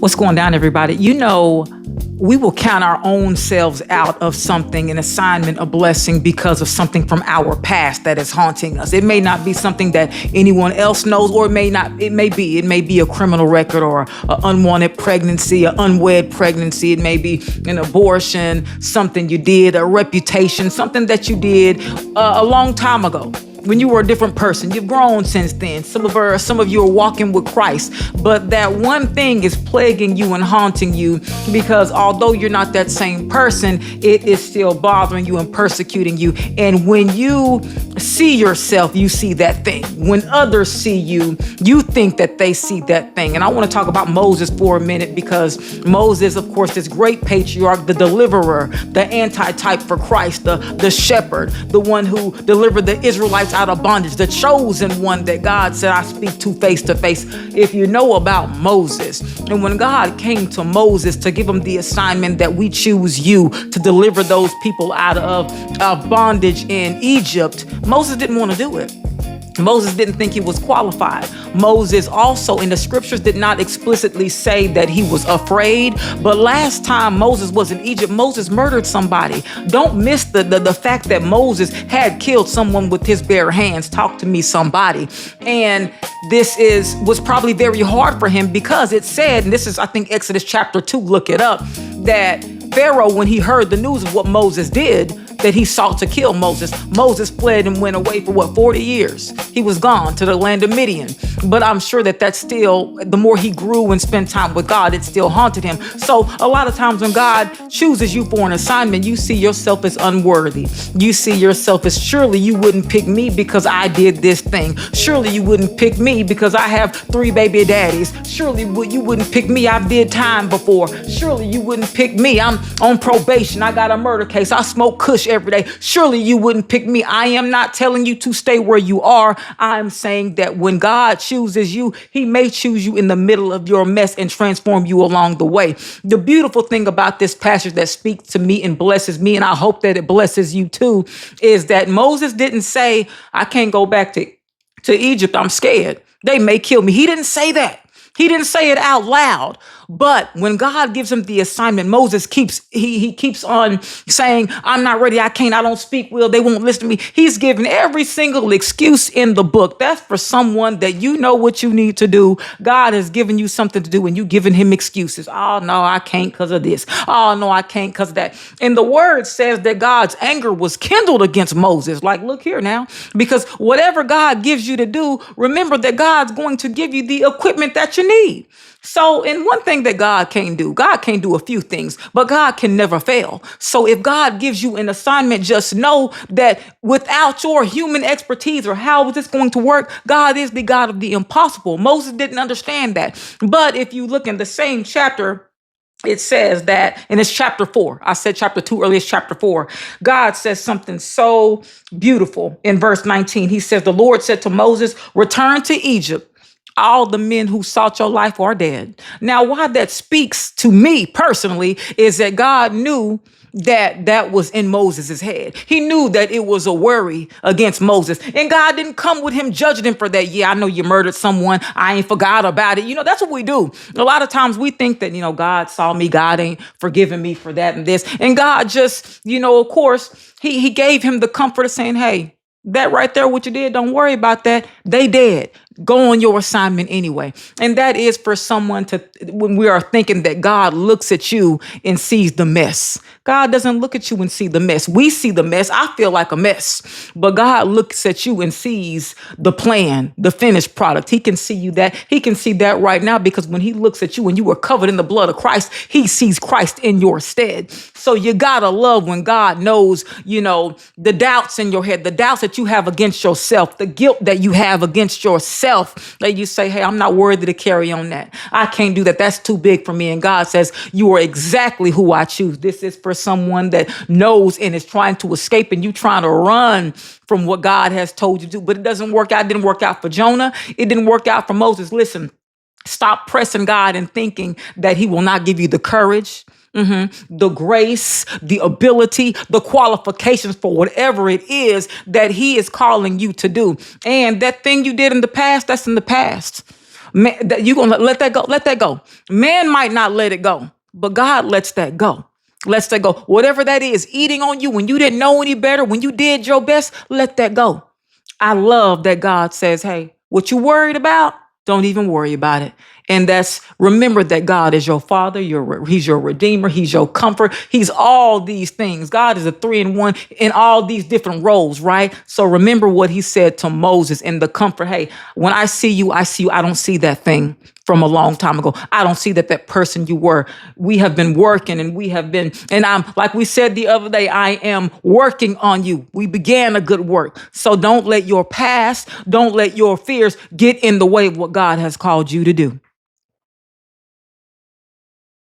What's going down, everybody? We will count our own selves out of something, an assignment, a blessing, because of something from our past that is haunting us. It may not be something that anyone else knows, or it may be a criminal record, or an unwanted pregnancy, an unwed pregnancy. It may be an abortion, something you did, a reputation, something that you did a long time ago, when you were a different person. You've grown since then. Some of you are walking with Christ, but that one thing is plaguing you and haunting you, because although you're not that same person, it is still bothering you and persecuting you. And when you see yourself, you see that thing. When others see you, you think that they see that thing. And I want to talk about Moses for a minute, because Moses, of course, this great patriarch, the deliverer, the anti-type for Christ, the shepherd, the one who delivered the Israelites out of bondage, the chosen one that God said, I speak to face. If you know about Moses, and when God came to Moses to give him the assignment that we choose you to deliver those people out of bondage in Egypt, Moses didn't want to do it. Moses didn't think he was qualified. Moses also in the scriptures did not explicitly say that he was afraid. But last time Moses was in Egypt, Moses murdered somebody. Don't miss the fact that Moses had killed someone with his bare hands. Talk to me, somebody. And this was probably very hard for him, because it said, and this is, I think, Exodus chapter 2, look it up, that Pharaoh, when he heard the news of what Moses did, that he sought to kill Moses. Moses fled and went away for 40 years. He was gone to the land of Midian. But I'm sure that still, the more he grew and spent time with God, it still haunted him. So a lot of times when God chooses you for an assignment, you see yourself as unworthy. You see yourself as, surely you wouldn't pick me because I did this thing. Surely you wouldn't pick me because I have 3 baby daddies. Surely you wouldn't pick me. I've did time before. Surely you wouldn't pick me. I'm on probation. I got a murder case. I smoke kush every day. Surely you wouldn't pick me. I am not telling you to stay where you are. I'm saying that when God chooses you, he may choose you in the middle of your mess and transform you along the way. The beautiful thing about this passage that speaks to me and blesses me, and I hope that it blesses you too, is that Moses didn't say, I can't go back to Egypt. I'm scared. They may kill me. He didn't say that. He didn't say it out loud. But when God gives him the assignment, Moses keeps on saying, I'm not ready. I can't. I don't speak well. They won't listen to me. He's given every single excuse in the book. That's for someone that you know what you need to do. God has given you something to do, and you giving him excuses. Oh, no, I can't because of this. Oh, no, I can't because of that. And the word says that God's anger was kindled against Moses. Like, look here now, because whatever God gives you to do, remember that God's going to give you the equipment that you need. So, and one thing that God can't do a few things, but God can never fail. So if God gives you an assignment, just know that without your human expertise or how is this going to work, God is the God of the impossible. Moses didn't understand that. But if you look in the same chapter, it says that, and it's chapter 4. I said chapter 2 earlier, it's chapter 4. God says something so beautiful in verse 19. He says, the Lord said to Moses, return to Egypt. All the men who sought your life are dead. Now, why that speaks to me personally is that God knew that was in Moses' head. He knew that it was a worry against Moses. And God didn't come with him judging him for that. Yeah, I know you murdered someone. I ain't forgot about it. That's what we do. A lot of times we think that, God saw me. God ain't forgiven me for that and this. And God just, of course, he gave him the comfort of saying, hey, that right there, what you did, don't worry about that. They dead. Go on your assignment anyway. And that is for someone when we are thinking that God looks at you and sees the mess. God doesn't look at you and see the mess. We see the mess. I feel like a mess, but God looks at you and sees the plan, the finished product. He can see you that. He can see that right now, because when he looks at you and you were covered in the blood of Christ, he sees Christ in your stead. So you gotta love when God knows, the doubts in your head, the doubts that you have against yourself, the guilt that you have against yourself, that you say, hey, I'm not worthy to carry on that. I can't do that. That's too big for me. And God says, you are exactly who I choose. This is for someone that knows and is trying to escape, and you trying to run from what God has told you to do. But it doesn't work out. It didn't work out for Jonah. It didn't work out for Moses. Listen, stop pressing God and thinking that he will not give you the courage, the grace, the ability, the qualifications for whatever it is that he is calling you to do. And that thing you did in the past, that's in the past. Man, that you gonna let that go. Let that go. Man might not let it go, but God lets that go. Lets that go. Whatever that is, eating on you when you didn't know any better, when you did your best, let that go. I love that God says, hey, what you worried about, don't even worry about it. And that's, remember that God is your father, he's your redeemer, he's your comfort, he's all these things. God is a 3-in-1 in all these different roles, right? So remember what he said to Moses in the comfort. Hey, when I see you, I see you. I don't see that thing from a long time ago. I don't see that person you were. We have been working and and I'm, like we said the other day, I am working on you. We began a good work. So don't let your past, don't let your fears get in the way of what God has called you to do.